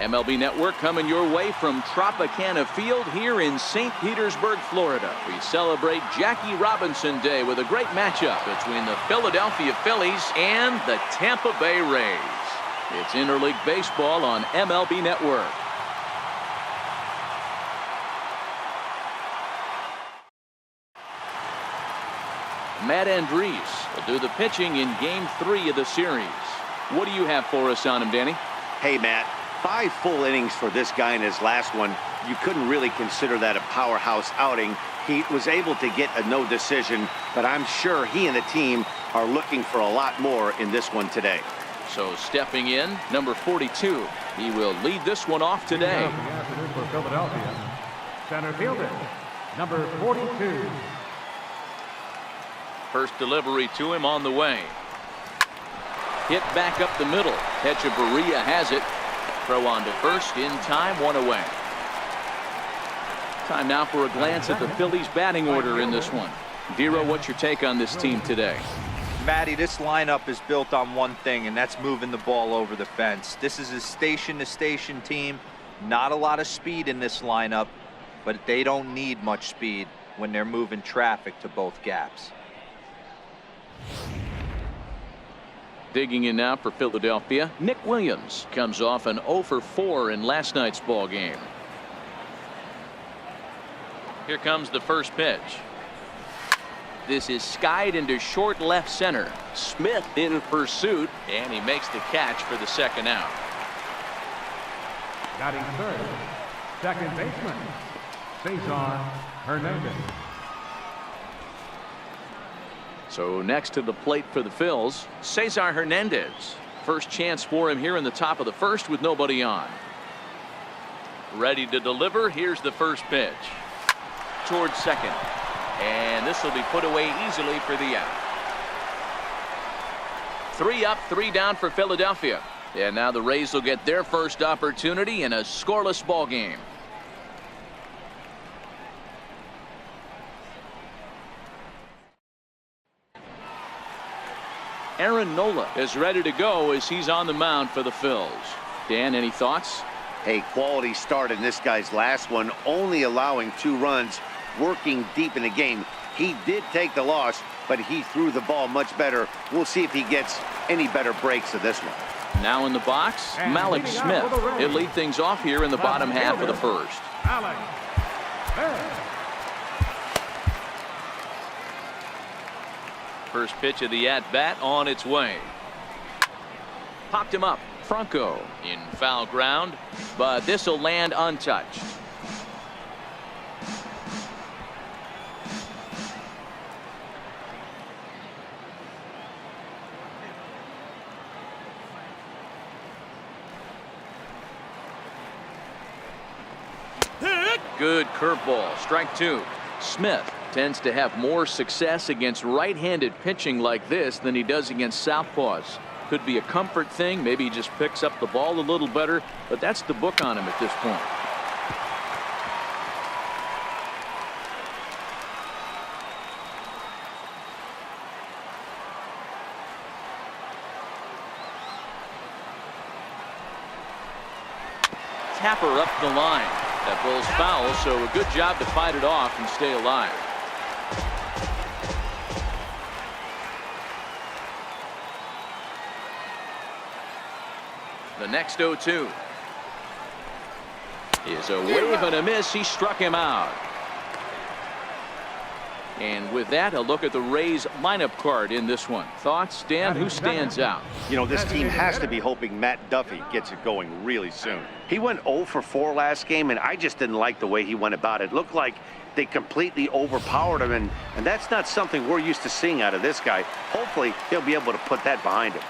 MLB Network coming your way from Tropicana Field here in St. Petersburg, Florida. We celebrate Jackie Robinson Day with a great matchup between the Philadelphia Phillies and the Tampa Bay Rays. It's interleague baseball on MLB Network. Matt Andriese will do the pitching in Game 3 of the series. What do you have for us on him, Danny? Hey, Matt, 5 full innings for this guy in his last one. You couldn't really consider that a powerhouse outing. He was able to get a no decision, but I'm sure he and the team are looking for a lot more in this one today. So stepping in, number 42. He will lead this one off today. Afternoon for Philadelphia. Center fielder, number 42. First delivery to him on the way. Hit back up the middle. Hechavarria has it. Throw on to first in time, 1 away. Time now for a glance at the Phillies batting order in this one. Dero, what's your take on this team today? Matty, this lineup is built on one thing, and that's moving the ball over the fence. This is a station-to-station team. Not a lot of speed in this lineup, but they don't need much speed when they're moving traffic to both gaps. Digging in now for Philadelphia, Nick Williams comes off an 0 for 4 in last night's ball game. Here comes the first pitch. This is skied into short left center. Smith in pursuit, and he makes the catch for the second out. Batting third, second baseman, Saison Hernandez. So next to the plate for the Phils, Cesar Hernandez. First chance for him here in the top of the first with nobody on. Ready to deliver. Here's the first pitch. Towards second. And this will be put away easily for the out. 3 up, 3 down for Philadelphia. And now the Rays will get their first opportunity in a scoreless ball game. Aaron Nola is ready to go as he's on the mound for the Phils. Dan, any thoughts? Hey, quality start in this guy's last one, only allowing 2 runs, working deep in the game. He did take the loss, but he threw the ball much better. We'll see if he gets any better breaks of this one. Now in the box, Malik Smith. He'll lead things off here in the bottom half of the first. First pitch of the at-bat on its way. Popped him up. Franco in foul ground, but this will land untouched. Good curveball. Strike 2. Smith tends to have more success against right-handed pitching like this than he does against southpaws. Could be a comfort thing. Maybe he just picks up the ball a little better, but that's the book on him at this point. Tapper up the line. That ball's foul, so a good job to fight it off and stay alive. The next 0-2 is a wave and a miss. He struck him out. And with that, a look at the Rays lineup card in this one. Thoughts, Dan? Who stands out? You know, this team has to be hoping Matt Duffy gets it going really soon. He went 0 for 4 last game, and I just didn't like the way he went about it. It looked like they completely overpowered him, and that's not something we're used to seeing out of this guy. Hopefully, he'll be able to put that behind him.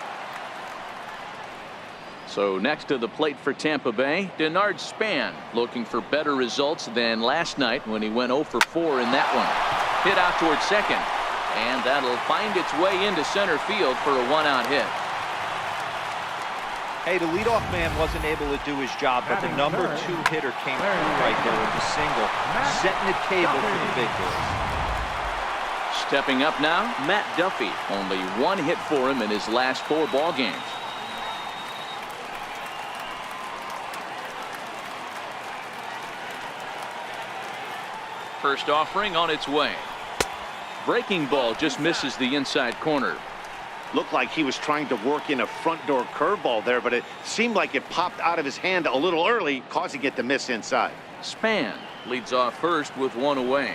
So next to the plate for Tampa Bay, Denard Span looking for better results than last night when he went 0 for 4 in that one. Hit out towards second, and that'll find its way into center field for a 1-out hit. Hey, the leadoff man wasn't able to do his job, but the number 2 hitter came through right there with a single, setting the table for the big boys. Stepping up now, Matt Duffy. Only 1 hit for him in his last 4 ball games. First offering on its way. Breaking ball just misses the inside corner. Looked like he was trying to work in a front door curveball there, but it seemed like it popped out of his hand a little early, causing it to miss inside. Span leads off first with one away.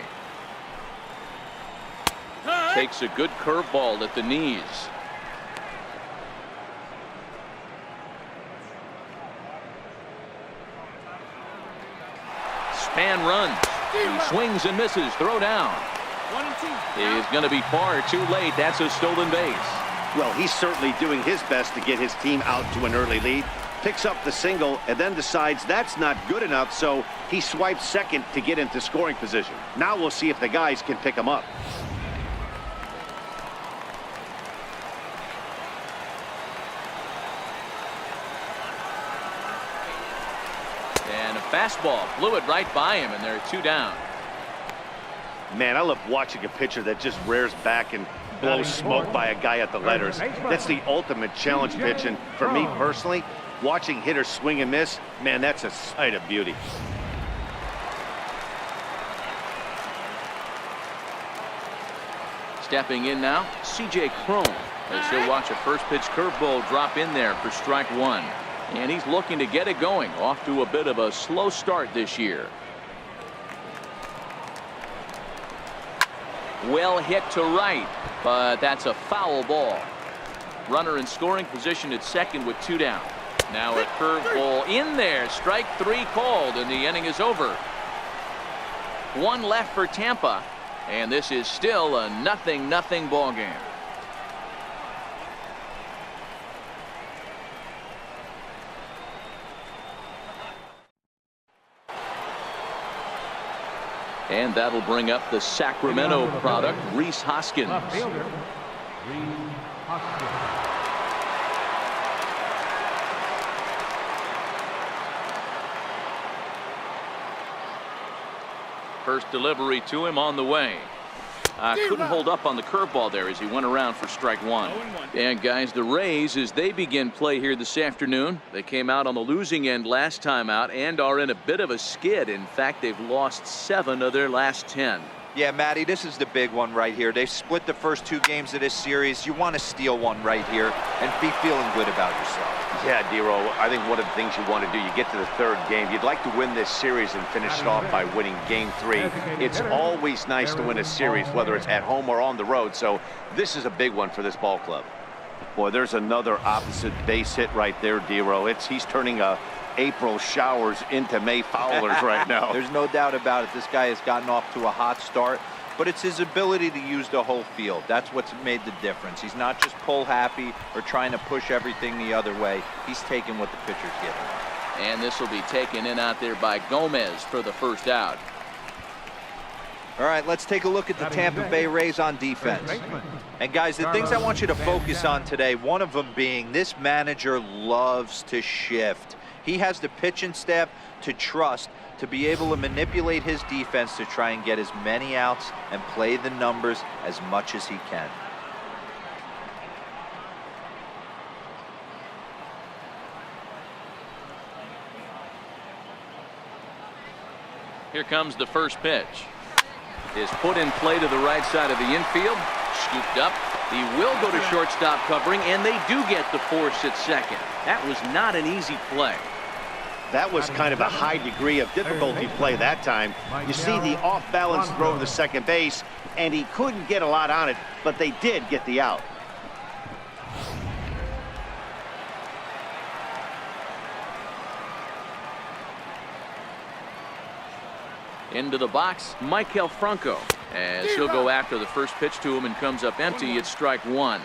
Takes a good curveball at the knees. Span runs. He swings and misses. Throw down. He's going to be far too late. That's a stolen base. Well, he's certainly doing his best to get his team out to an early lead. Picks up the single and then decides that's not good enough, so he swipes second to get into scoring position. Now we'll see if the guys can pick him up. And a fastball blew it right by him, and there are two down. Man, I love watching a pitcher that just rears back and blows smoke by a guy at the letters. That's the ultimate challenge pitch, and for me personally, watching hitters swing and miss, man, that's a sight of beauty. Stepping in now, C.J. Cron, as he'll watch a first pitch curveball drop in there for strike one. And he's looking to get it going, off to a bit of a slow start this year. Well hit to right, but that's a foul ball. Runner in scoring position at second with two down. Now a curveball in there. Strike three called, and the inning is over. One left for Tampa, and this is still a 0-0 ball game. And that'll bring up the Sacramento product, Rhys Hoskins. Left fielder, Rhys Hoskins. First delivery to him on the way. Couldn't hold up on the curveball there as he went around for strike one. And guys, the Rays, as they begin play here this afternoon, they came out on the losing end last time out and are in a bit of a skid. In fact, they've lost 7 of their last 10. Yeah, Matty, this is the big one right here. They've split the first 2 games of this series. You want to steal one right here and be feeling good about yourself. Yeah, Dero, I think one of the things you want to do, you get to the 3rd game, you'd like to win this series and finish it off by winning game 3. It's always nice to win a series, whether it's at home or on the road, so this is a big one for this ball club. Boy, there's another opposite base hit right there, Dero. He's turning April showers into May foulers right now. There's no doubt about it. This guy has gotten off to a hot start, but it's his ability to use the whole field. That's what's made the difference. He's not just pull happy or trying to push everything the other way. He's taking what the pitcher's giving him. And this will be taken in out there by Gomez for the first out. All right, let's take a look at the Tampa Bay Rays on defense. And guys, the things I want you to focus on today, one of them being this manager loves to shift. He has the pitching staff to trust to be able to manipulate his defense to try and get as many outs and play the numbers as much as he can. Here comes the first pitch. Is put in play to the right side of the infield. Scooped up. He will go to shortstop covering, and they do get the force at second. That was not an easy play. That was kind of a high degree of difficulty play that time. You see the off-balance throw to second base, and he couldn't get a lot on it, but they did get the out. Into the box, Maikel Franco, as he'll go after the first pitch to him and comes up empty. It's strike one.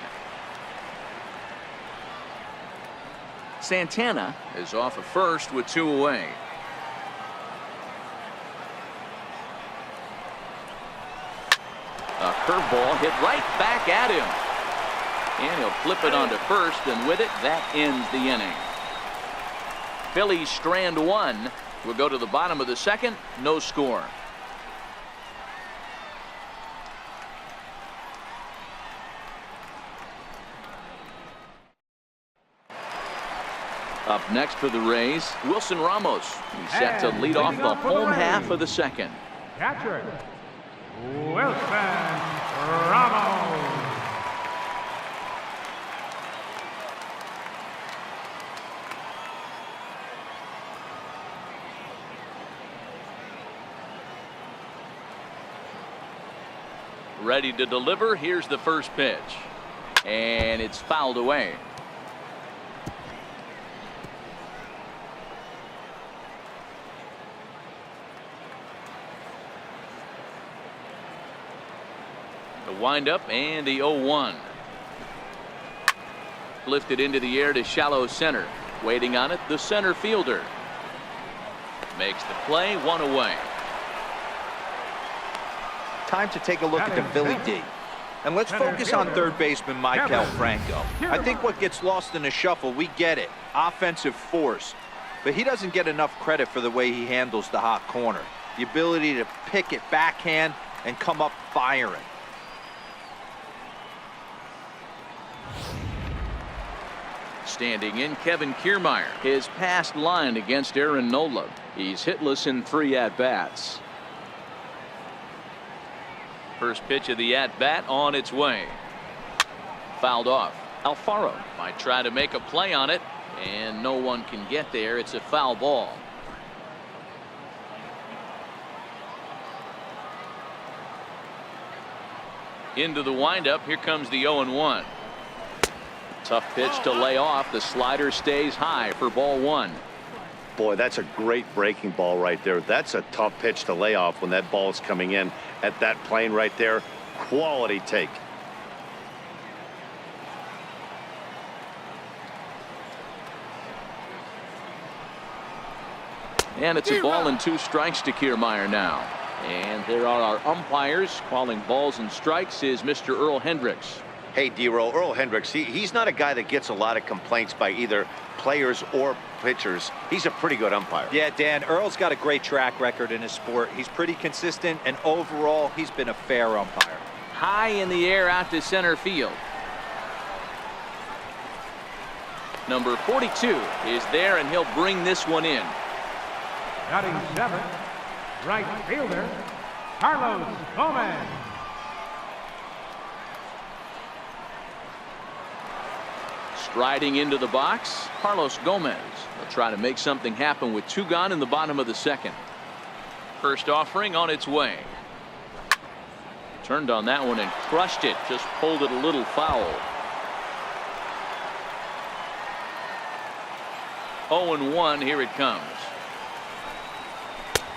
Santana is off of first with 2 away. A curveball hit right back at him. And he'll flip it onto first, and with it, that ends the inning. Phillies strand 1. We'll go to the bottom of the second. No score. Up next for the Rays, Wilson Ramos. He's set to lead off the home half of the second. Catcher, Wilson Ramos. Ready to deliver. Here's the first pitch. And it's fouled away. The windup and the 0-1. Lifted into the air to shallow center. Waiting on it, the center fielder. Makes the play, one away. Time to take a look at the Philly D. And let's focus on third baseman Michael Franco. I think what gets lost in the shuffle, we get it. Offensive force. But he doesn't get enough credit for the way he handles the hot corner. The ability to pick it backhand and come up firing. Standing in, Kevin Kiermaier. His past line against Aaron Nola. He's hitless in 3 at-bats. First pitch of the at-bat on its way. Fouled off. Alfaro might try to make a play on it, and no one can get there. It's a foul ball. Into the windup. Here comes the 0-1. Tough pitch to lay off. The slider stays high for ball 1. Boy, that's a great breaking ball right there. That's a tough pitch to lay off when that ball is coming in at that plane right there. Quality take. And it's a ball and 2 strikes to Kiermaier now. And there are our umpires calling balls and strikes is Mr. Earl Hendricks. Hey, D-Roll, Earl Hendricks, he's not a guy that gets a lot of complaints by either players or pitchers. He's a pretty good umpire. Yeah, Dan, Earl's got a great track record in his sport. He's pretty consistent, and overall, he's been a fair umpire. High in the air out to center field. Number 42 is there, and he'll bring this one in. Batting 7th, right fielder, Carlos Gomez. Striding into the box, Carlos Gomez will try to make something happen with 2 gone in the bottom of the 2nd. First offering on its way. Turned on that one and crushed it. Just pulled it a little foul. 0-1. Here it comes.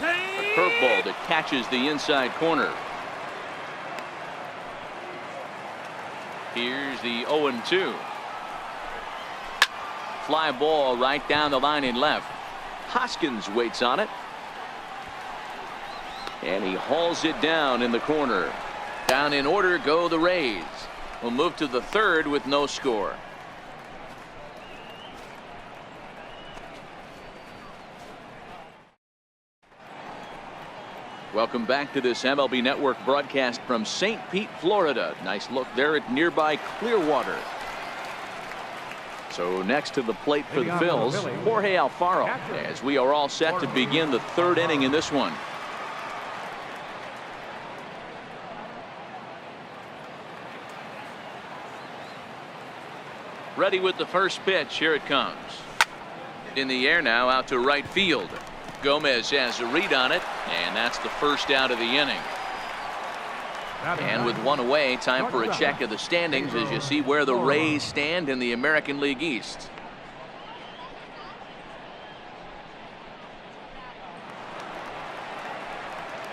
A curveball that catches the inside corner. Here's the 0-2. Fly ball right down the line in left. Hoskins waits on it. And he hauls it down in the corner. Down in order go the Rays. We'll move to the 3rd with no score. Welcome back to this MLB Network broadcast from St. Pete, Florida. Nice look there at nearby Clearwater. So next to the plate for the Phils, Jorge Alfaro, as we are all set to begin the 3rd inning in this one. Ready with the first pitch. Here it comes. In the air now out to right field. Gomez has a read on it, and that's the first out of the inning. And with 1 away, time for a check of the standings as you see where the Rays stand in the American League East.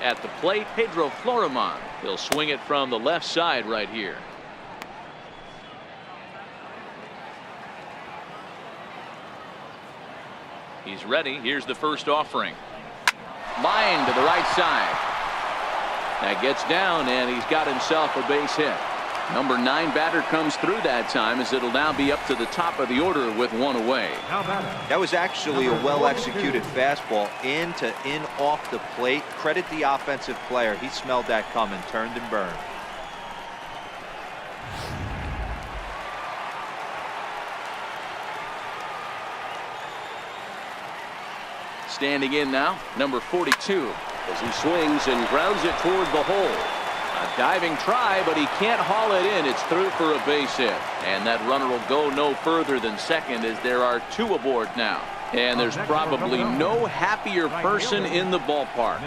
At the plate, Pedro Florimon. He'll swing it from the left side right here. He's ready. Here's the first offering. Line to the right side. That gets down, and he's got himself a base hit. Number 9 batter comes through that time, as it'll now be up to the top of the order with 1 away. That was actually a well-executed fastball in off the plate. Credit the offensive player. He smelled that coming, turned and burned. Standing in now, number 42, as he swings and grounds it toward the hole. A diving try, but he can't haul it in. It's through for a base hit. And that runner will go no further than second as there are 2 aboard now. And there's probably no happier person in the ballpark.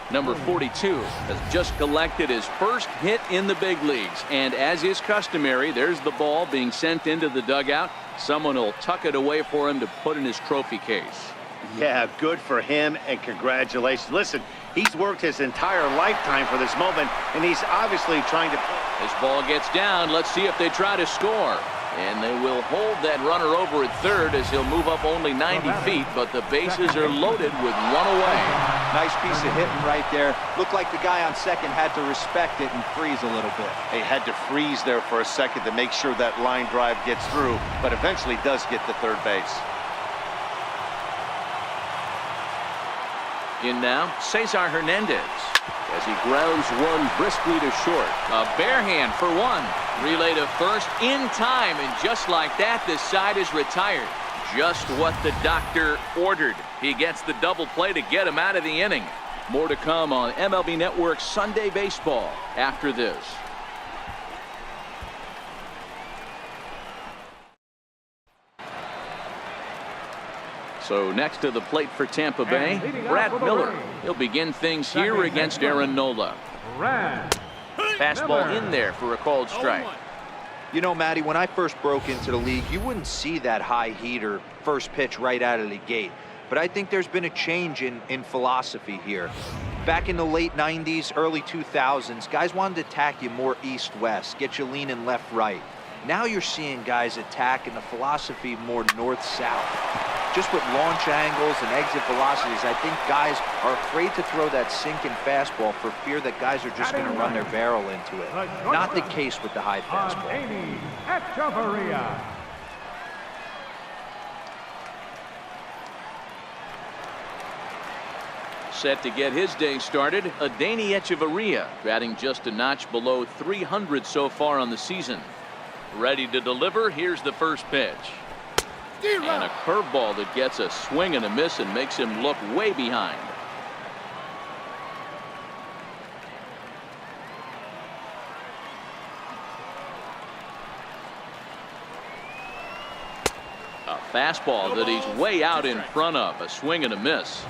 Number 42 has just collected his first hit in the big leagues. And as is customary, there's the ball being sent into the dugout. Someone will tuck it away for him to put in his trophy case. Yeah, good for him, and congratulations. Listen, he's worked his entire lifetime for this moment, and he's obviously trying to... This ball gets down. Let's see if they try to score. And they will hold that runner over at third as he'll move up only 90 feet, but the bases are loaded with 1 away. Nice piece of hitting right there. Looked like the guy on second had to respect it and freeze a little bit. He had to freeze there for a second to make sure that line drive gets through, but eventually does get to third base. In now, Saison Hernandez as he grounds one briskly to short. A bare hand for 1. Relay to first in time, and just like that, this side is retired. Just what the doctor ordered. He gets the double play to get him out of the inning. More to come on MLB Network's Sunday Baseball after this. So next to the plate for Tampa Bay, Brad Miller. He'll begin things here against Aaron Nola. Fastball in there for a called strike. You know, Matty, when I first broke into the league, you wouldn't see that high heater first pitch right out of the gate. But I think there's been a change in philosophy here. Back in the late 90s, early 2000s, guys wanted to attack you more east-west, get you leaning left-right. Now you're seeing guys attack in the philosophy more north-south. Just with launch angles and exit velocities, I think guys are afraid to throw that sinking fastball for fear that guys are just going to run their barrel into it. Not the case with the high fastball. Set to get his day started, Adeiny Echeverria, batting just a notch below 300 so far on the season. Ready to deliver. Here's the first pitch. And a curveball that gets a swing and a miss and makes him look way behind. A fastball that he's way out in front of. A swing and a miss.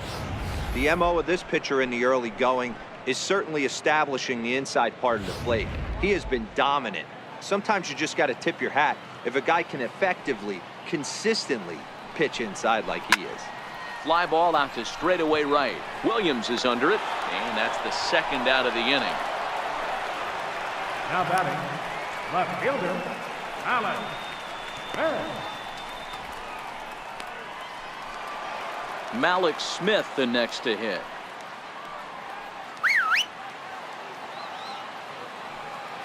The MO of this pitcher in the early going is certainly establishing the inside part of the plate. He has been dominant. Sometimes you just got to tip your hat if a guy can effectively, consistently pitch inside like he is. Fly ball out to straightaway right. Williams is under it, and that's the second out of the inning. Now batting, left fielder, Alex Smith. Malik Smith the next to hit.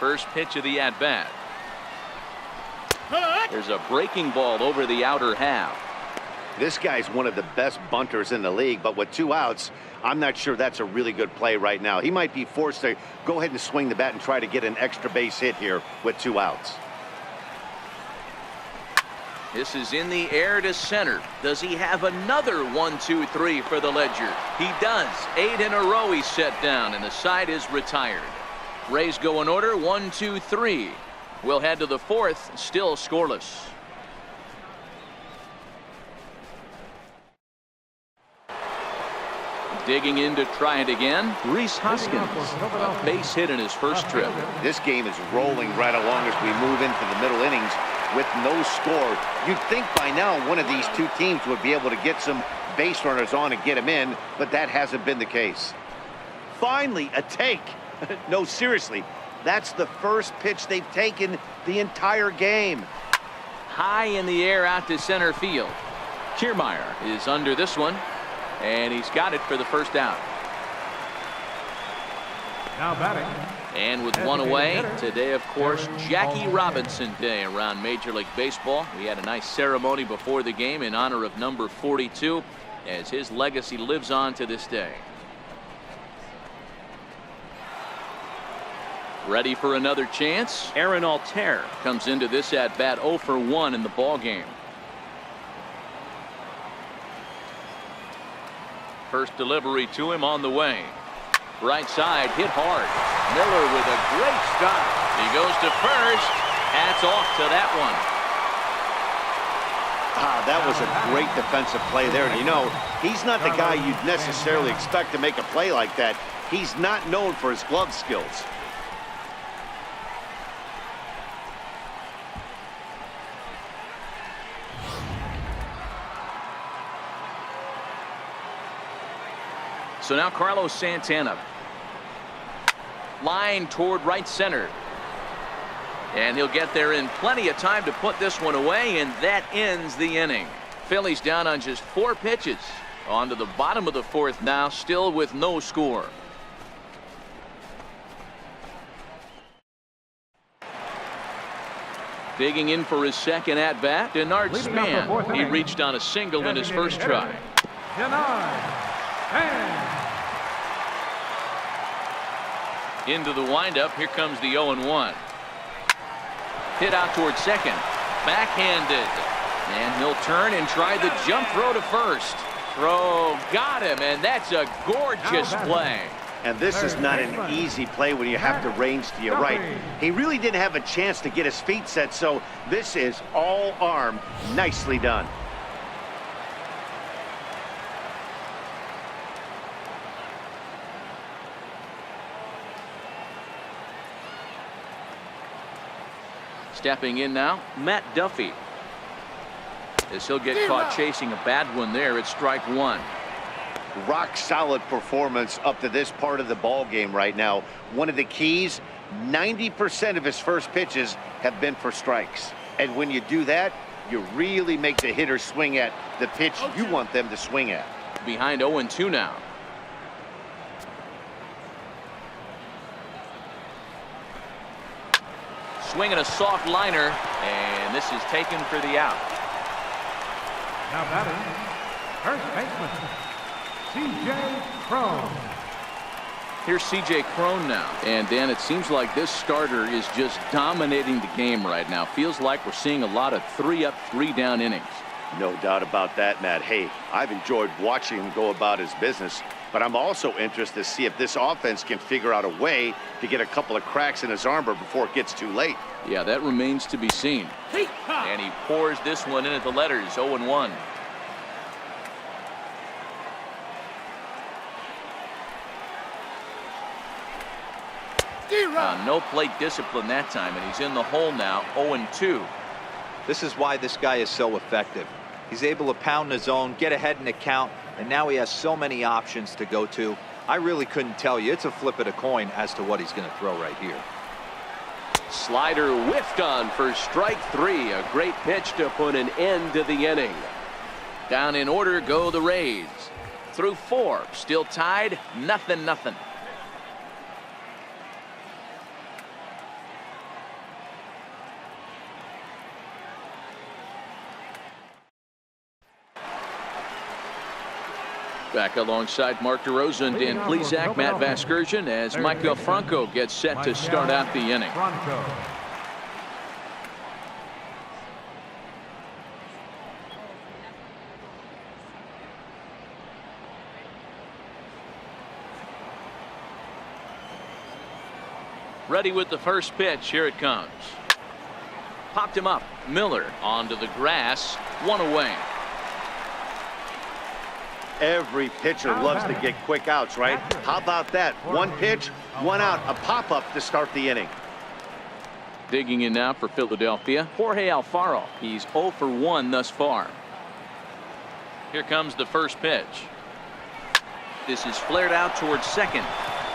First pitch of the at-bat. There's a breaking ball over the outer half. This guy's one of the best bunters in the league, but with 2 outs, I'm not sure that's a really good play right now. He might be forced to go ahead and swing the bat and try to get an extra base hit here with 2 outs. This is in the air to center. Does he have another 1, 2, 3 for the ledger? He does. 8 in a row he's set down, and the side is retired. Rays go in order, 1, 2, 3. We'll head to the 4th, still scoreless. Digging in to try it again, Rhys Hoskins. A base hit in his first trip. This game is rolling right along as we move into the middle innings with no score. You'd think by now one of these 2 teams would be able to get some base runners on and get them in, but that hasn't been the case. Finally, a take. No, seriously, that's the first pitch they've taken the entire game. High in the air out to center field. Kiermaier is under this one, and he's got it for the first out. Now batting. And with 1 away, today, of course, Jackie Robinson Day around Major League Baseball. We had a nice ceremony before the game in honor of number 42, as his legacy lives on to this day. Ready for another chance? Aaron Altair comes into this at-bat 0 for 1 in the ball game. First delivery to him on the way. Right side hit hard. Miller with a great stop. He goes to first. Hats off to that one. That was a great defensive play there. And you know, he's not the guy you'd necessarily expect to make a play like that. He's not known for his glove skills. So now Carlos Santana. Line toward right center. And he'll get there in plenty of time to put this one away, and that ends the inning. Phillies down on just 4 pitches. On to the bottom of the 4th now, still with no score. Digging in for his second at-bat, Denard Span. He reached on a single in his first try. Into the windup, here comes the 0-1. Hit out towards second. Backhanded. And he'll turn and try the jump throw to first. Throw got him, and that's a gorgeous play. And this is not an easy play when you have to range to your right. He really didn't have a chance to get his feet set, so this is all arm. Nicely done. Stepping in now, Matt Duffy. As he'll get caught chasing a bad one there at strike 1. Rock solid performance up to this part of the ball game right now. One of the keys, 90% of his first pitches have been for strikes. And when you do that, you really make the hitter swing at the pitch you want them to swing at. Behind 0-2 now. Swinging a soft liner, and this is taken for the out. Now batting, first baseman, C.J. Cron. Here's C.J. Cron now. And Dan, it seems like this starter is just dominating the game right now. Feels like we're seeing a lot of 3-up, 3-down innings. No doubt about that, Matt. Hey, I've enjoyed watching him go about his business, but I'm also interested to see if this offense can figure out a way to get a couple of cracks in his armor before it gets too late. Yeah, that remains to be seen. And he pours this one in at the letters, 0-1. No plate discipline that time, and he's in the hole now, 0-2. This is why this guy is so effective. He's able to pound the zone, get ahead in the count, and now he has so many options to go to. I really couldn't tell you. It's a flip of the coin as to what he's going to throw right here. Slider whiffed on for strike 3. A great pitch to put an end to the inning. Down in order go the Rays. Through 4, still tied, 0-0. Back alongside Mark DeRosa and Dan Plesac, Matt Vasgersian, as Michael Franco gets set to start out the inning. Ready with the first pitch. Here it comes. Popped him up. Miller onto the grass. 1 away. Every pitcher loves to get quick outs, right? How about that? 1 pitch, 1 out, a pop-up to start the inning. Digging in now for Philadelphia, Jorge Alfaro. He's 0 for 1 thus far. Here comes the first pitch. This is flared out towards second.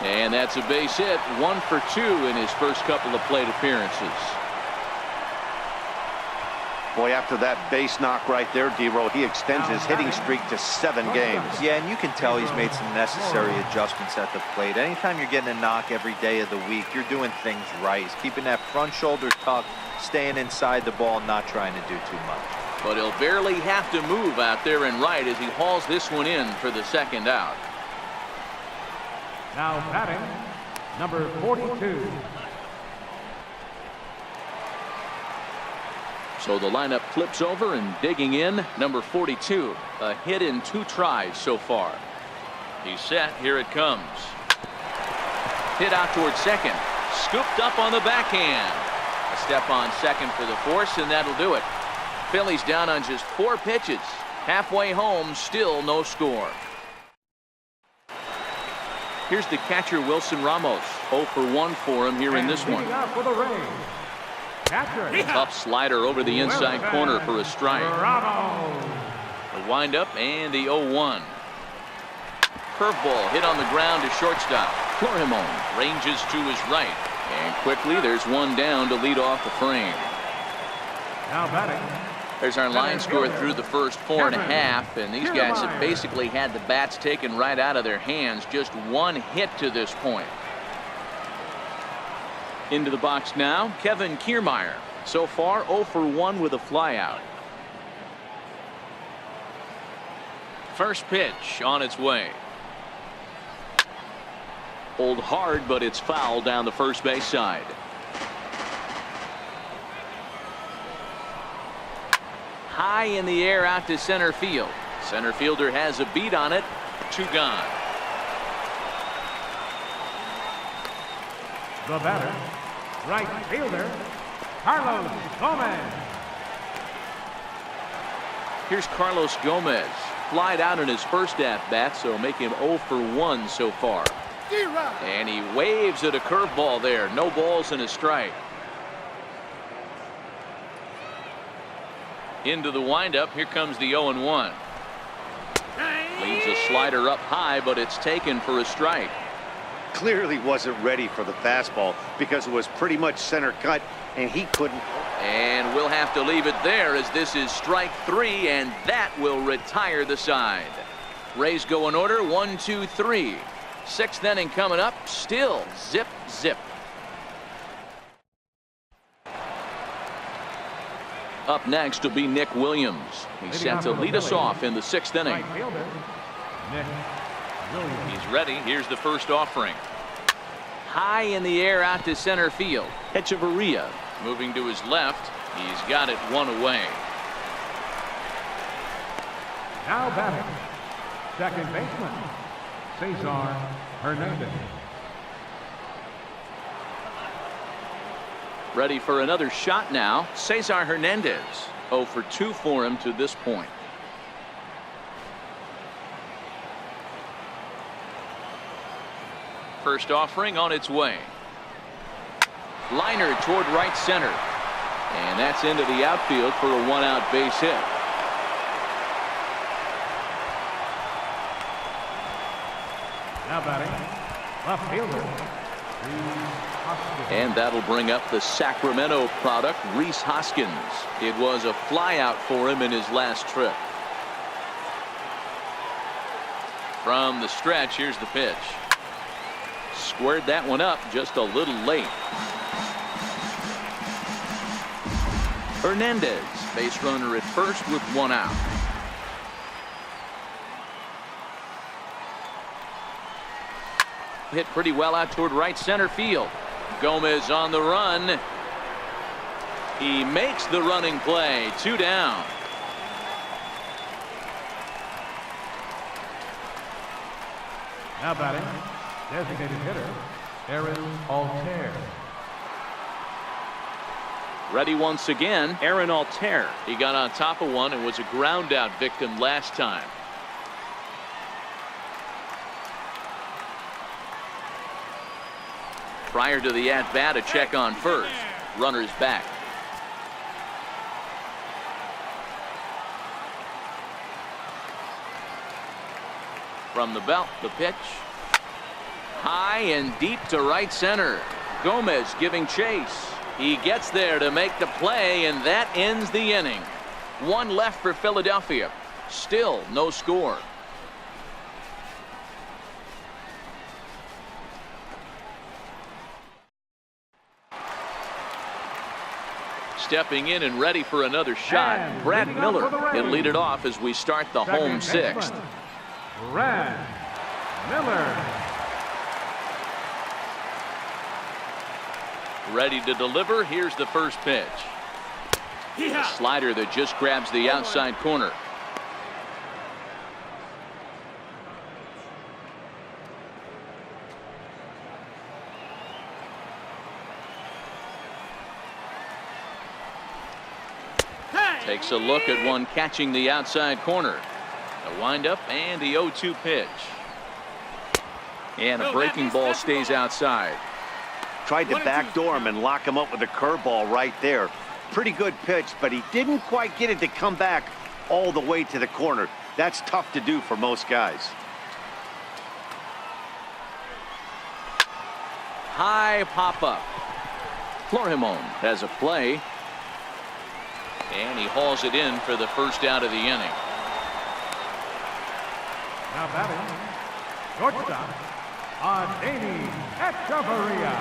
And that's a base hit. 1 for 2 in his first couple of plate appearances. Boy, after that base knock right there, D-Row, he extends his hitting streak to 7 games. Yeah, and you can tell he's made some necessary adjustments at the plate. Anytime you're getting a knock every day of the week, you're doing things right. He's keeping that front shoulder tucked, staying inside the ball, not trying to do too much. But he'll barely have to move out there and right as he hauls this one in for the second out. Now batting, number 42. So the lineup flips over, and digging in, number 42. A hit in 2 tries so far. He's set. Here it comes. Hit out towards second. Scooped up on the backhand. A step on second for the force, and that'll do it. Phillies down on just 4 pitches. Halfway home, still no score. Here's the catcher, Wilson Ramos. 0 for 1 for him here in this one. Up slider over the inside corner for a strike. The windup and the 0-1. Curveball hit on the ground to shortstop. Florimon ranges to his right. And quickly there's one down to lead off the frame. Now batting. There's our line score through the first 4.5, and these guys have basically had the bats taken right out of their hands. Just 1 hit to this point. Into the box now, Kevin Kiermaier. So far 0 for 1 with a flyout. First pitch on its way. Pulled hard, but it's foul down the first base side. High in the air out to center field. Center fielder has a beat on it. 2 gone. The batter, right fielder, Carlos Gomez. Here's Carlos Gomez. Flied out in his first at-bat, so make him 0 for 1 so far. And he waves at a curveball there. No balls and a strike. Into the windup. Here comes the 0-1. Leaves a slider up high, but it's taken for a strike. Clearly wasn't ready for the fastball because it was pretty much center cut and he couldn't. And we'll have to leave it there as this is strike 3, and that will retire the side. Rays go in order 1, 2, 3. 6th inning coming up. Still zip zip. Up next will be Nick Williams. He's set to lead us off in the 6th inning. He's ready. Here's the first offering. High in the air out to center field. Echeverria moving to his left. He's got it 1 away. Now batting, second baseman, Saison Hernandez. Ready for another shot now. Cesar Hernandez. 0 for 2 for him to this point. First offering on its way. Liner toward right center. And that's into the outfield for a 1-out base hit. Now batting, left fielder. And that'll bring up the Sacramento product, Rhys Hoskins. It was a flyout for him in his last trip. From the stretch, here's the pitch. Squared that one up just a little late. Hernandez, base runner at first with 1 out. Hit pretty well out toward right center field. Gomez on the run. He makes the running play. 2 down. Now batting, designated hitter, Aaron Altair. Ready once again, Aaron Altair. He got on top of one and was a ground out victim last time. Prior to the at-bat, a check on first. Runners back. From the belt, the pitch. High and deep to right center. Gomez giving chase. He gets there to make the play, and that ends the inning. 1 left for Philadelphia. Still no score. Stepping in and ready for another shot, And Brad leading off Miller. for the Rays. He'll lead it off as we start the home Second 6th. baseman, Brad Miller. Ready to deliver. Here's the first pitch. A slider that just grabs the outside corner. Takes a look at one catching the outside corner. The windup and the 0-2 pitch. And a breaking ball stays outside. Tried to backdoor him and lock him up with a curveball right there. Pretty good pitch, but he didn't quite get it to come back all the way to the corner. That's tough to do for most guys. High pop-up. Florimon has a play. And he hauls it in for the first out of the inning. Now batting, shortstop, Adeiny Echeverria.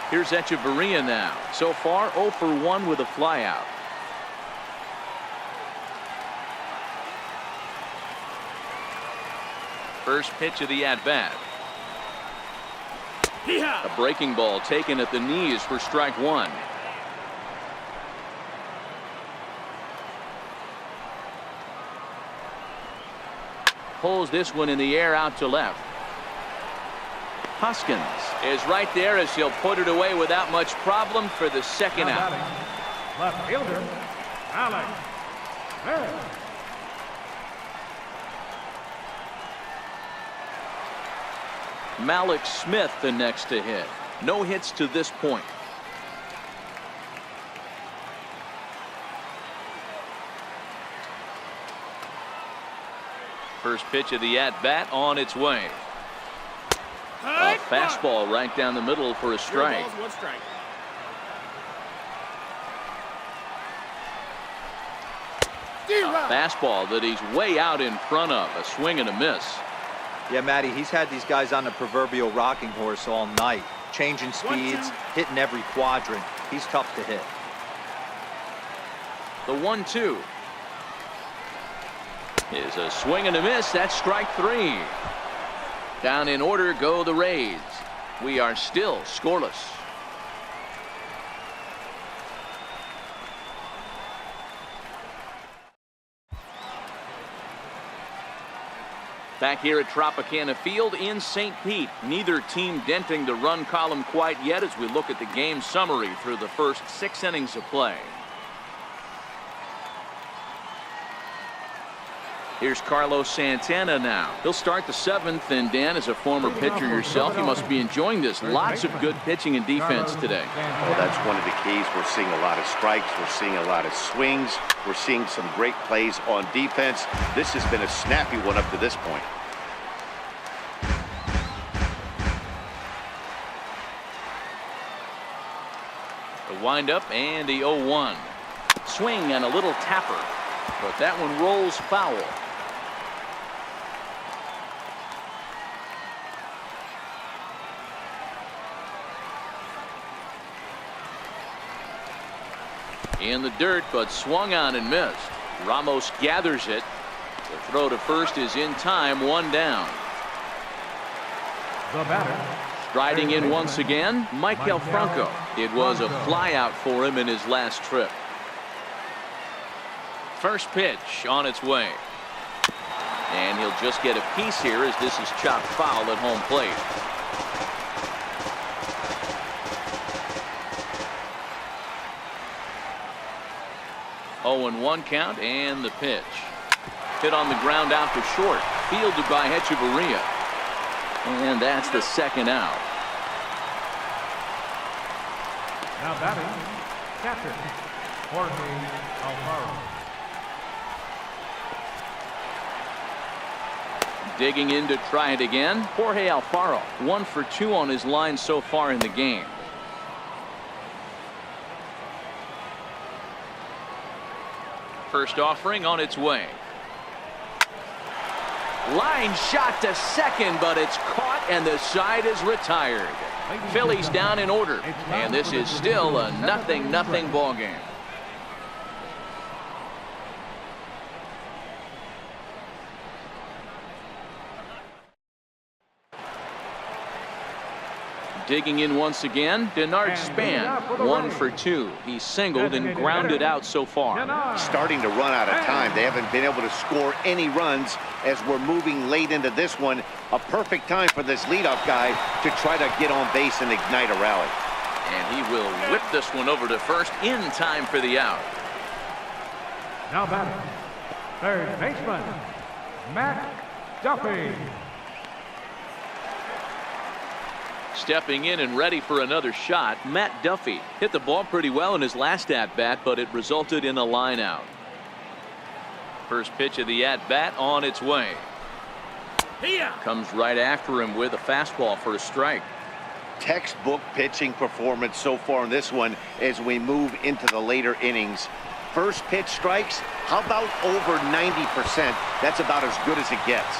Here's Echeverria now. So far 0 for 1 with a flyout. First pitch of the at-bat. A breaking ball taken at the knees for strike one. Pulls this one in the air out to left. Hoskins is right there as he'll put it away without much problem for the second out. Left fielder, Alex Smith. Malik Smith the next to hit. No hits to this point. First pitch of the at-bat on its way. A fastball right down the middle for a strike. A fastball that he's way out in front of. A swing and a miss. Yeah, Matty, he's had these guys on the proverbial rocking horse all night. Changing speeds, hitting every quadrant. He's tough to hit. The 1-2. Is a swing and a miss. That's strike three. Down in order go the Rays. We are still scoreless. Back here at Tropicana Field in St. Pete. Neither team denting the run column quite yet as we look at the game summary through the first 6 innings of play. Here's Carlos Santana now. He'll start the 7th, and Dan, as a former pitcher yourself, you must be enjoying this. Lots of good pitching and defense today. Oh, that's one of the keys. We're seeing a lot of strikes. We're seeing a lot of swings. We're seeing some great plays on defense. This has been a snappy one up to this point. The windup and the 0-1. Swing and a little tapper, but that one rolls foul. In the dirt, but swung on and missed. Ramos gathers it. The throw to first is in time, 1 down. The batter, Striding in once again, Michael Franco. It was a flyout for him in his last trip. First pitch on its way. And he'll just get a piece here as this is chopped foul at home plate. Oh, and 1 count, and the pitch. Hit on the ground out to short. Fielded by Echeverria. And that's the second out. now batting, catcher, Jorge Alfaro. Digging in to try it again. Jorge Alfaro, 1 for 2 on his line so far in the game. First offering on its way. Line shot to second, but it's caught and the side is retired. Phillies down in order, and this is still a 0-0 ball game. Digging in once again, Denard Span, 1 for 2. He singled and grounded out so far. Starting to run out of time. They haven't been able to score any runs as we're moving late into this one. A perfect time for this leadoff guy to try to get on base and ignite a rally. And he will whip this one over to first in time for the out. Now batting, third baseman, Matt Duffy. Stepping in and ready for another shot, Matt Duffy hit the ball pretty well in his last at-bat, but it resulted in a line out. First pitch of the at-bat on its way. Comes right after him with a fastball for a strike. Textbook pitching performance so far in this one as we move into the later innings. First pitch strikes, how about over 90%? That's about as good as it gets.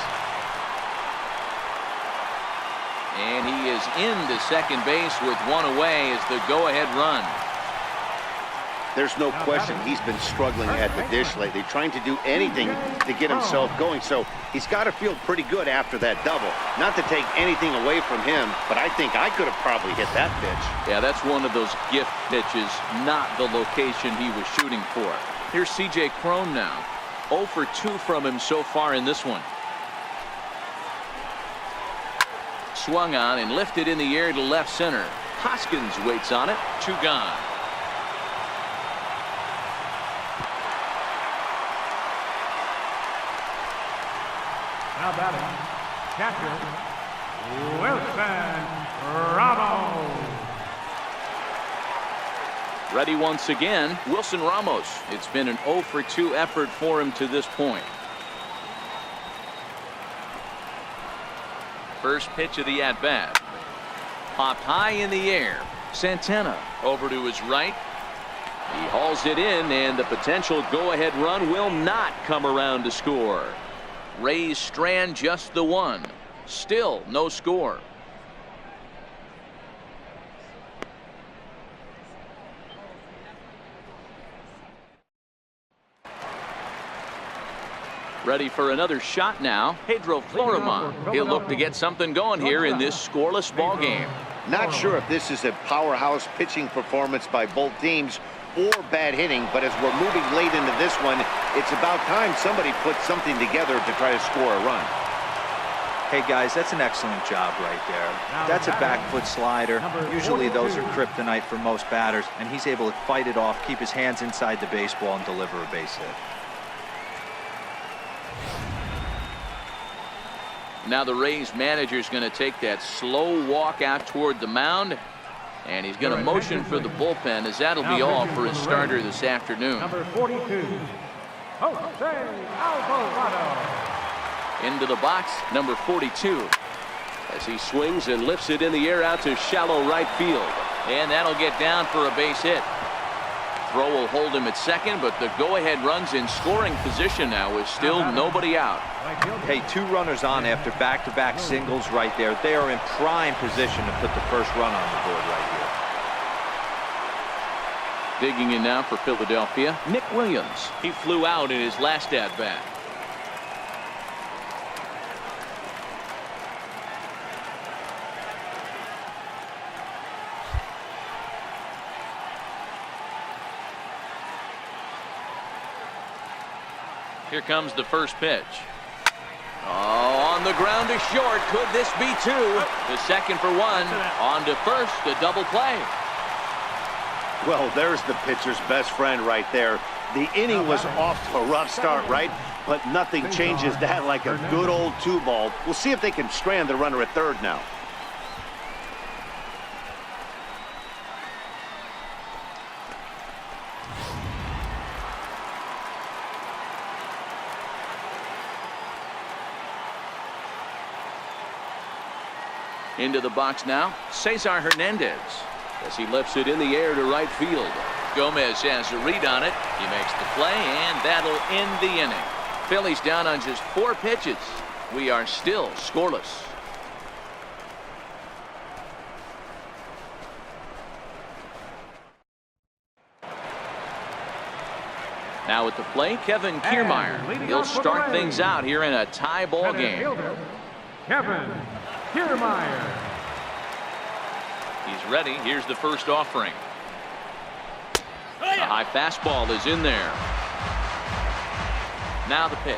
And he is into second base with one away as the go-ahead run. There's no question he's been struggling at the dish lately, trying to do anything to get himself going. So he's got to feel pretty good after that double. Not to take anything away from him, but I think I could have probably hit that pitch. Yeah, that's one of those gift pitches, not the location he was shooting for. Here's C.J. Cron now. 0 for 2 from him so far in this one. Swung on and lifted in the air to left center. Hoskins waits on it. 2 gone. Now batting, catcher, Wilson Ramos. Ready once again, Wilson Ramos. It's been an 0 for 2 effort for him to this point. First pitch of the at-bat. Popped high in the air. Santana over to his right. He hauls it in, and the potential go-ahead run will not come around to score. Rays strand just the one. Still no score. Ready for another shot now. Pedro Florimon. He'll look to get something going here in this scoreless ball game. Not sure if this is a powerhouse pitching performance by both teams or bad hitting, but as we're moving late into this one, it's about time somebody puts something together to try to score a run. Hey guys, that's an excellent job right there. That's a back foot slider. Usually those are kryptonite for most batters, and he's able to fight it off, keep his hands inside the baseball, and deliver a base hit. Now the Rays manager is going to take that slow walk out toward the mound, and he's going to motion for the bullpen, as that'll be all for his starter this afternoon. Number 42, Jose Alvarado. Into the box, number 42, as he swings and lifts it in the air out to shallow right field, and that'll get down for a base hit. Throw will hold him at second, but the go-ahead run's in scoring position now with still nobody out. Hey, 2 runners on after back-to-back singles right there. They are in prime position to put the first run on the board right here. Digging in now for Philadelphia, Nick Williams. He flew out in his last at-bat. Here comes the first pitch. Oh, on the ground to short. Could this be 2? The second for 1. On to first, a double play. Well, there's the pitcher's best friend right there. The inning was off to a rough start, right? But nothing changes that like a good old 2-ball. We'll see if they can strand the runner at third now. Into the box now, Cesar Hernandez, as he lifts it in the air to right field. Gomez has a read on it. He makes the play, and that'll end the inning. Phillies down on just 4 pitches. We are still scoreless. Now at the plate, Kevin Kiermaier. He'll start things out here in a tie ball game. Kevin Kiermaier. He's ready. Here's the first offering. A high fastball is in there. Now the pitch.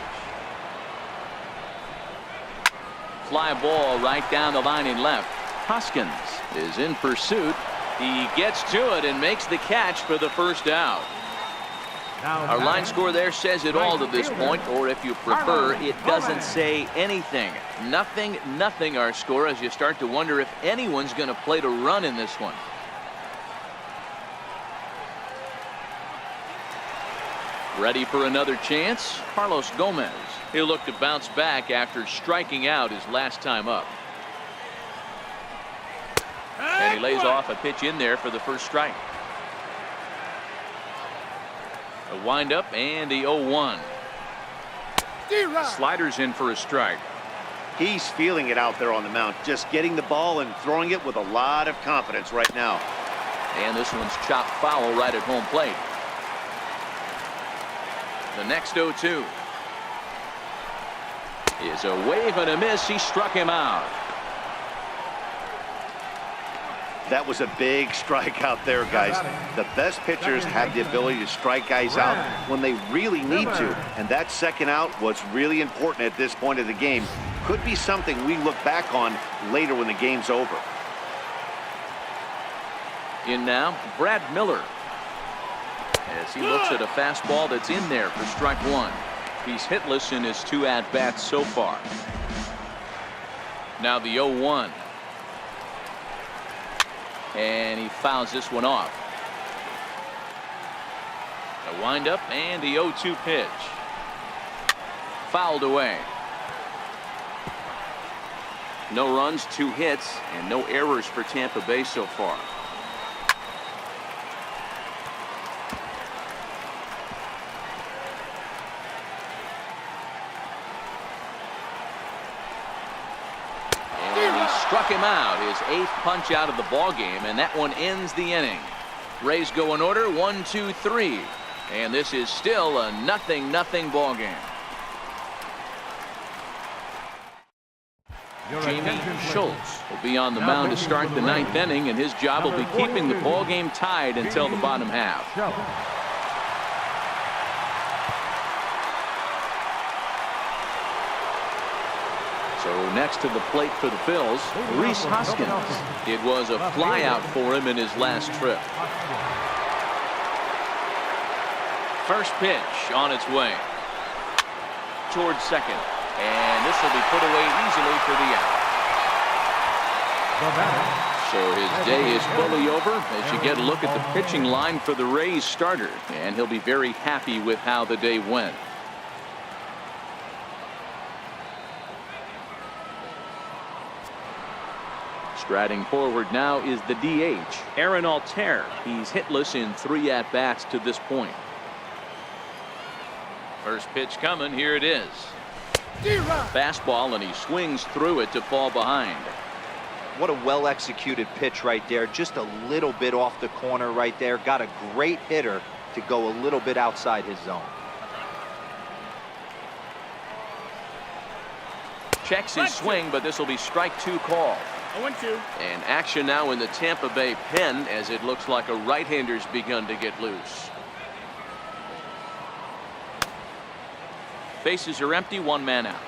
Fly ball right down the line in left. Hoskins is in pursuit. He gets to it and makes the catch for the first out. Our line score there says it all to this point, or if you prefer, it doesn't say anything. Nothing our score, as you start to wonder if anyone's going to play to run in this one. Ready for another chance? Carlos Gomez. He'll look to bounce back after striking out his last time up. And he lays off a pitch in there for the first strike. A windup and the 0-1. Sliders in for a strike. He's feeling it out there on the mound, just getting the ball and throwing it with a lot of confidence right now. And this one's chopped foul right at home plate. The next 0-2 is a wave and a miss. He struck him out. That was a big strikeout there, guys. The best pitchers have the ability to strike guys out when they really need to. And that second out was really important at this point of the game. Could be something we look back on later when the game's over. In now, Brad Miller. As he looks at a fastball that's in there for strike one. He's hitless in his 2 at-bats so far. Now the 0-1. And he fouls this one off. A windup and the 0-2 pitch. Fouled away. No runs, 2 hits, and no errors for Tampa Bay so far. Struck him out, his 8th punch out of the ball game, and that one ends the inning. Rays go in order, 1, 2, 3, and this is still a 0-0 ball game. Jamie Schultz will be on the mound to start the 9th inning, and his job will be keeping the ball game tied until the bottom half. So next to the plate for the Phils, Rhys Hoskins. It was a flyout for him in his last trip. First pitch on its way towards second, and this will be put away easily for the out. So his day is fully over as you get a look at the pitching line for the Rays starter, and he'll be very happy with how the day went. Striding forward now is the DH, Aaron Altair. He's hitless in 3 at-bats to this point. First pitch coming, here it is. Fastball, and he swings through it to fall behind. What a well-executed pitch right there. Just a little bit off the corner right there. Got a great hitter to go a little bit outside his zone. Checks his swing, but this will be strike 2 call. 0-2. And action now in the Tampa Bay pen, as it looks like a right-hander's begun to get loose. Bases are empty, 1 man out.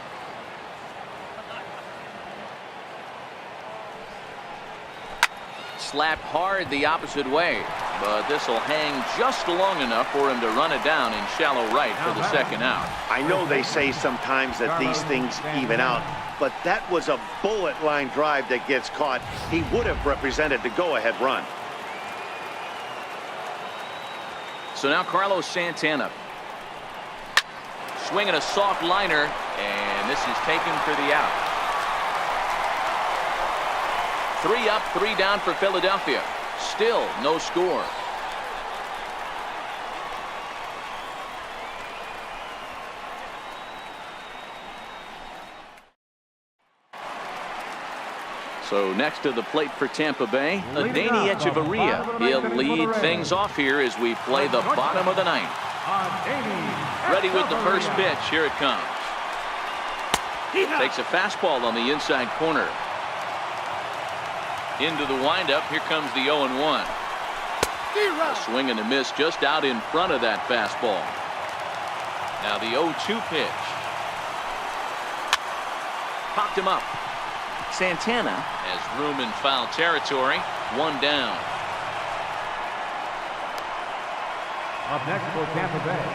Slapped hard the opposite way, but this will hang just long enough for him to run it down in shallow right for the second out. I know they say sometimes that these things even out, but that was a bullet line drive that gets caught. He would have represented the go-ahead run. So now Carlos Santana. Swinging a soft liner, and this is taken for the out. 3 up, 3 down for Philadelphia. Still no score. So next to the plate for Tampa Bay, Adeiny Echeverria. He'll lead things off here as we play the bottom of the 9th. Ready with the first pitch. Here it comes. Takes a fastball on the inside corner. Into the windup. Here comes the 0-1. A swing and a miss just out in front of that fastball. Now the 0-2 pitch. Popped him up. Santana has room in foul territory. 1 down. Up next for Tampa Bay,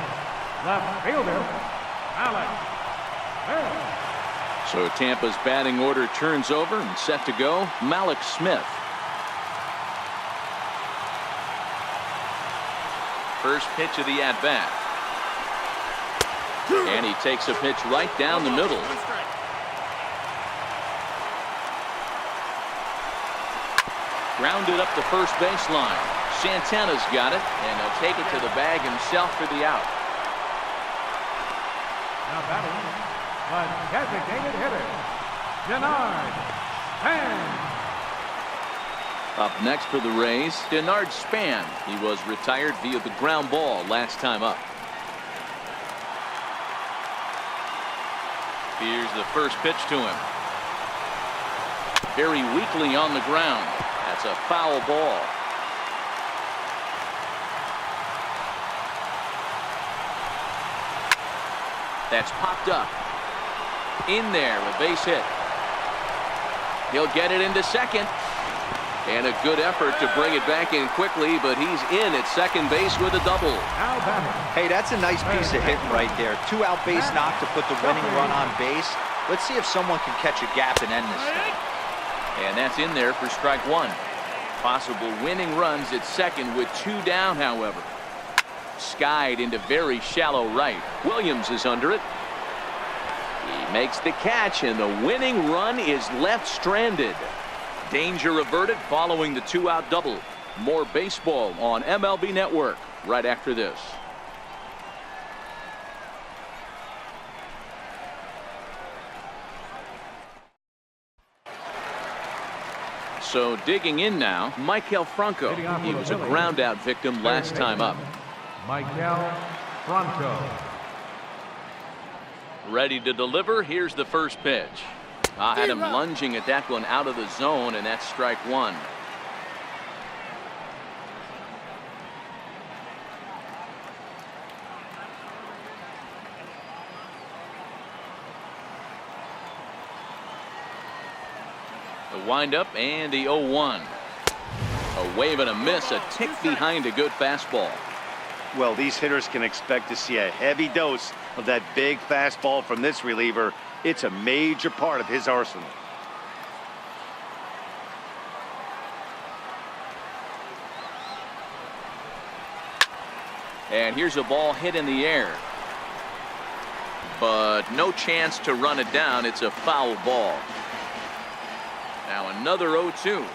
left fielder, Alex Smith. So Tampa's batting order turns over and set to go. Malik Smith. First pitch of the at-bat. And he takes a pitch right down the middle. Grounded up the first baseline. Santana's got it, and he'll take it to the bag himself for the out. Now batting, a designated hitter, Denard Span. Up next for the Rays, Denard Span. He was retired via the ground ball last time up. Here's the first pitch to him. Very weakly on the ground. That's a foul ball. That's popped up. In there, a base hit. He'll get it into second. And a good effort to bring it back in quickly, but he's in at second base with a double. Hey, that's a nice piece of hitting right there. 2-out base knock to put the winning run on base. Let's see if someone can catch a gap and end this thing. And that's in there for strike one. Possible winning runs at second with 2 down, however. Skied into very shallow right. Williams is under it. He makes the catch, and the winning run is left stranded. Danger averted following the 2-out double. More baseball on MLB Network right after this. So digging in now, Michael Franco. He was a ground out victim last time up. Michael Franco. Ready to deliver. Here's the first pitch. I had him lunging at that one out of the zone, and that's strike one. The windup and the 0-1. A wave and a miss, a tick behind a good fastball. Well, these hitters can expect to see a heavy dose of that big fastball from this reliever. It's a major part of his arsenal. And here's a ball hit in the air. But no chance to run it down. It's a foul ball. Now another 0-2.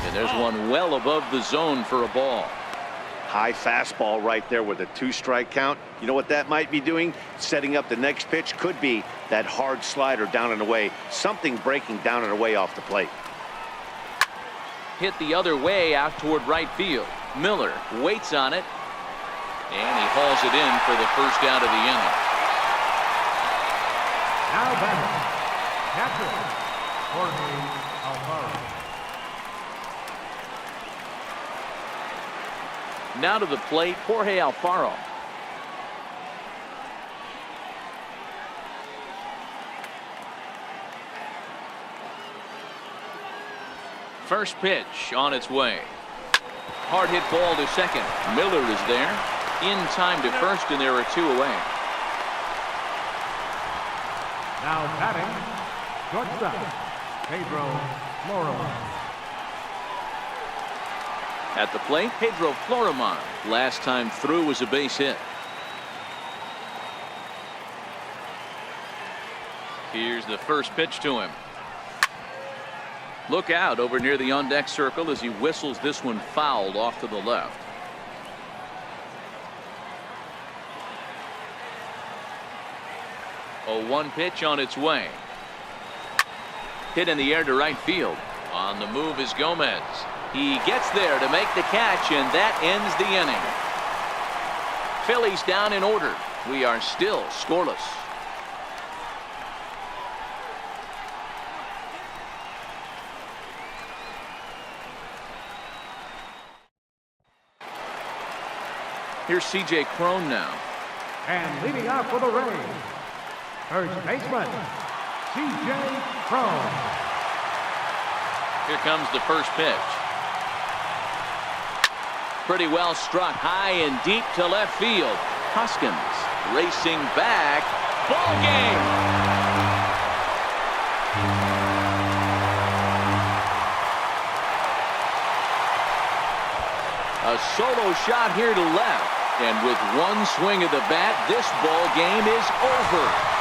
And there's one well above the zone for a ball. High fastball right there with a 2-strike count. You know what that might be doing? Setting up the next pitch. Could be that hard slider down and away. Something breaking down and away off the plate. Hit the other way out toward right field. Miller waits on it. And he hauls it in for the first out of the inning. Now batting, catcher, Jorge Alfaro. Now to the plate, Jorge Alfaro. First pitch on its way. Hard hit ball to second. Miller is there. In time to first, and there are 2 away. Now batting, shortstop, Pedro Florimon. At the plate, Pedro Florimon. Last time through was a base hit. Here's the first pitch to him. Look out over near the on-deck circle as he whistles this one fouled off to the left. A 1 pitch on its way. Hit in the air to right field. On the move is Gomez. He gets there to make the catch, and that ends the inning. Phillies down in order. We are still scoreless. Here's C.J. Cron now. And leading off for the Rays, first baseman, C.J. Cron. Here comes the first pitch. Pretty well struck high and deep to left field. Hoskins racing back. Ball game. A solo shot here to left. And with one swing of the bat, this ball game is over.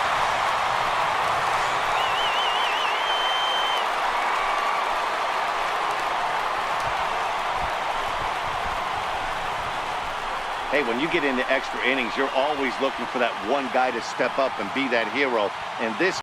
Hey, when you get into extra innings, you're always looking for that one guy to step up and be that hero. And this